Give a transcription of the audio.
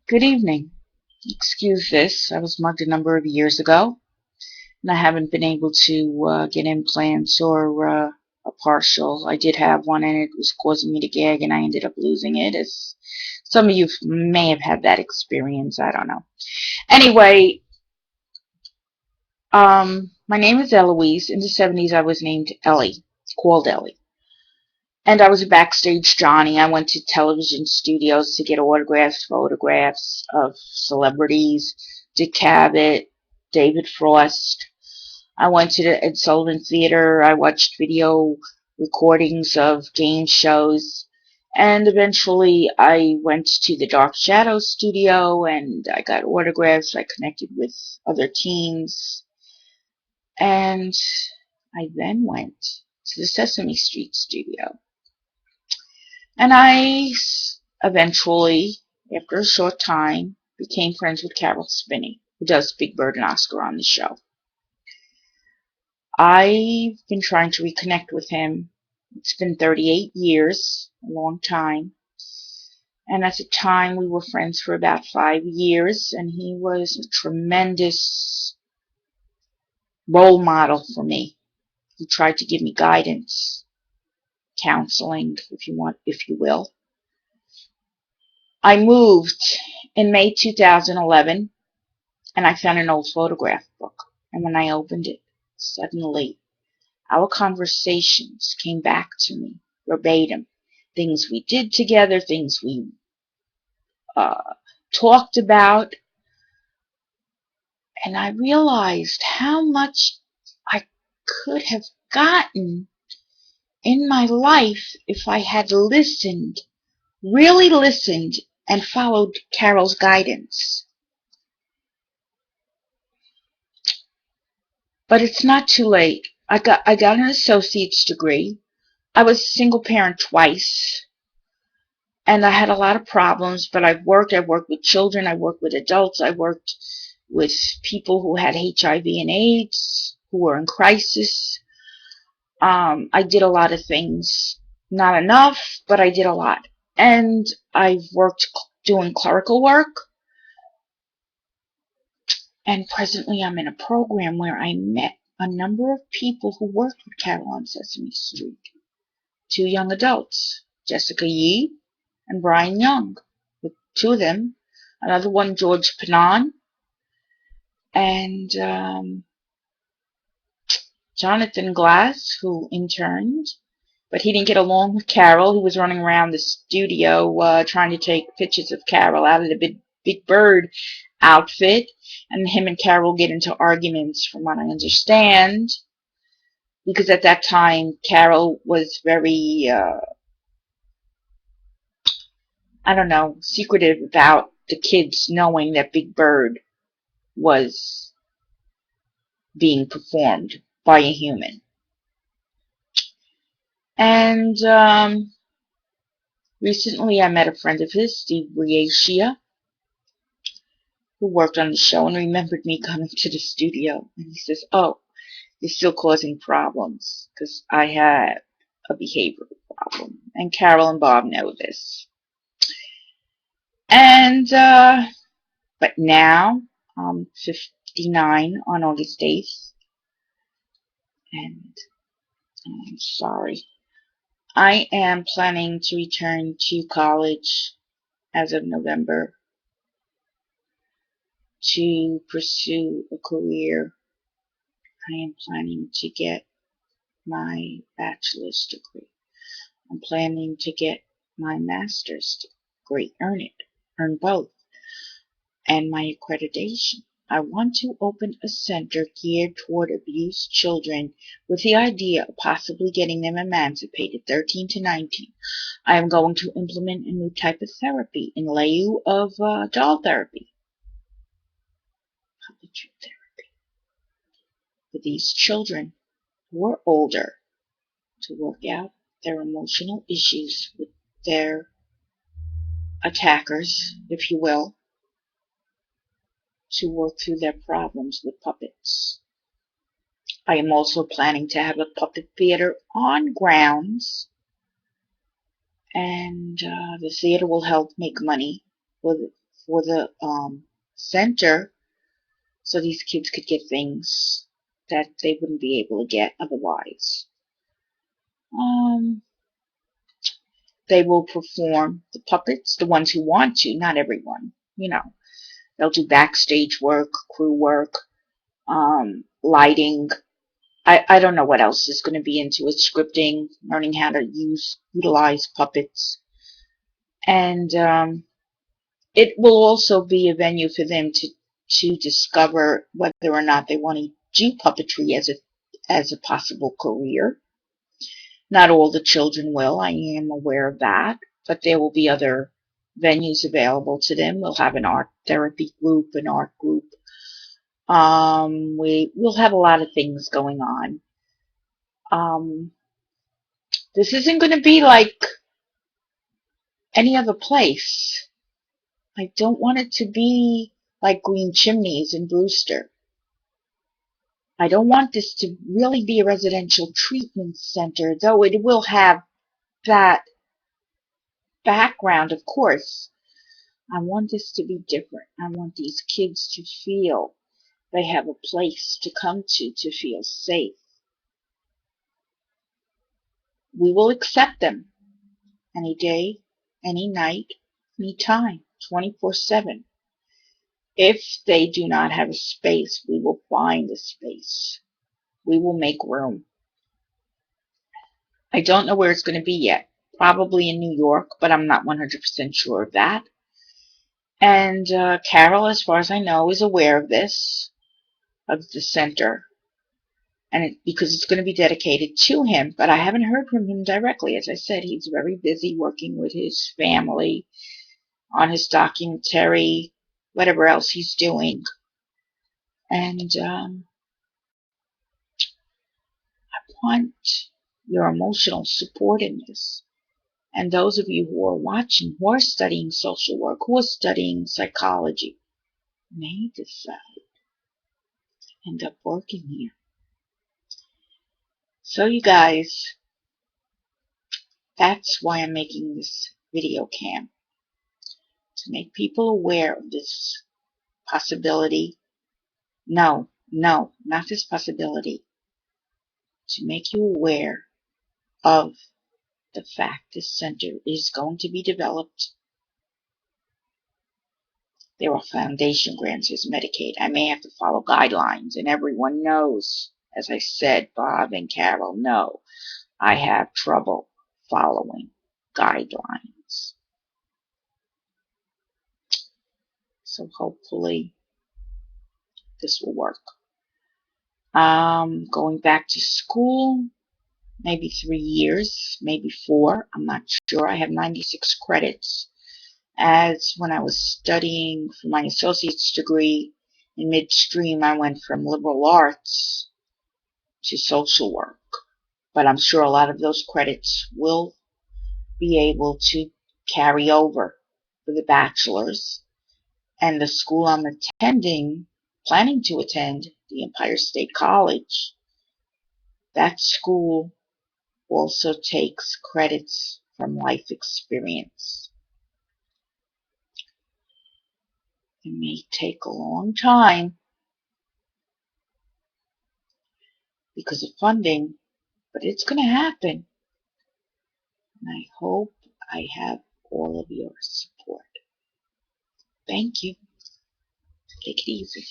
Good evening. Excuse this. I was mugged a number of years ago, and I haven't been able to get implants or a partial. I did have one, and it was causing me to gag, and I ended up losing it. As some of you may have had that experience. I don't know. Anyway, my name is Eloise. In the 70s, I was named Ellie, called Ellie. And I was a backstage Johnny. I went to television studios to get autographs, photographs of celebrities, Dick Cavett, David Frost. I went to the Ed Sullivan Theater. I watched video recordings of game shows. And eventually I went to the Dark Shadows studio and I got autographs. I connected with other teams. And I then went to the Sesame Street studio. And I eventually, after a short time, became friends with Caroll Spinney, who does Big Bird and Oscar on the show. I've been trying to reconnect with him. It's been 38 years, a long time. And at the time, we were friends for about 5 years, and he was a tremendous role model for me. He tried to give me guidance, counseling, if you will. I moved in May 2011, and I found an old photograph book. And when I opened it, suddenly our conversations came back to me verbatim. Things we did together, things we talked about. And I realized how much I could have gotten in my life if I had listened, really listened, and followed Caroll's guidance. But it's not too late. I got an associate's degree. I was a single parent twice, and I had a lot of problems, but I've worked with children, I worked with adults, I worked with people who had HIV and AIDS, who were in crisis. I did a lot of things. Not enough, but I did a lot. And I've worked doing clerical work. And presently I'm in a program where I met a number of people who worked with Caroll on Sesame Street. 2 young adults, Jessica Yee and Brian Young, with 2 of them. Another one, George Panon, and Jonathan Glass, who interned, but he didn't get along with Caroll. He was running around the studio trying to take pictures of Caroll out of the Big Bird outfit, and him and Caroll get into arguments, from what I understand, because at that time Caroll was very, I don't know, secretive about the kids knowing that Big Bird was being performed by a human. And recently I met a friend of his, Steve Briacia, who worked on the show and remembered me coming to the studio. And he says, "Oh, you're still causing problems," because I had a behavioral problem. And Caroll and Bob know this. And, but now I'm 59 on August 8th. And I'm sorry. I am planning to return to college as of November to pursue a career. I am planning to get my bachelor's degree. I'm planning to get my master's degree, earn both, and my accreditation. I want to open a center geared toward abused children with the idea of possibly getting them emancipated 13 to 19. I am going to implement a new type of therapy in lieu of doll therapy, puppetry therapy, for these children who are older to work out their emotional issues with their attackers, if you will, to work through their problems with puppets. I am also planning to have a puppet theater on grounds, and the theater will help make money for for the center, so these kids could get things that they wouldn't be able to get otherwise. They will perform the puppets, the ones who want to, not everyone. They'll do backstage work, crew work, lighting. I don't know what else is going to be into it. Scripting, learning how to utilize puppets. And it will also be a venue for them to discover whether or not they want to do puppetry as a possible career. Not all the children will, I am aware of that, but there will be other venues available to them. We'll have an art therapy group, an art group. We'll have a lot of things going on. This isn't going to be like any other place. I don't want it to be like Green Chimneys in Brewster. I don't want this to really be a residential treatment center, though it will have that background, of course. I want this to be different. I want these kids to feel they have a place to come to feel safe. We will accept them any day, any night, any time, 24/7. If they do not have a space, we will find a space. We will make room. I don't know where it's going to be yet. Probably in New York, but I'm not 100% sure of that. And Caroll, as far as I know, is aware of this, of the center, and because it's going to be dedicated to him, but I haven't heard from him directly. As I said, he's very busy working with his family on his documentary, whatever else he's doing. And I want your emotional support in this. And those of you who are watching, who are studying social work, who are studying psychology, may decide to end up working here. So you guys, that's why I'm making this video cam, to make people aware of this possibility. No, not this possibility. To make you aware of the fact this center is going to be developed. There are foundation grants, there's Medicaid. I may have to follow guidelines, and everyone knows, as I said, Bob and Caroll know, I have trouble following guidelines. So hopefully this will work. Going back to school, maybe 3 years, maybe 4, I'm not sure. I have 96 credits. As when I was studying for my associate's degree, in midstream I went from liberal arts to social work. But I'm sure a lot of those credits will be able to carry over for the bachelor's. And the school I'm planning to attend, the Empire State College, that school also takes credits from life experience. It may take a long time because of funding, but it's going to happen. And I hope I have all of your support. Thank you. Take it easy.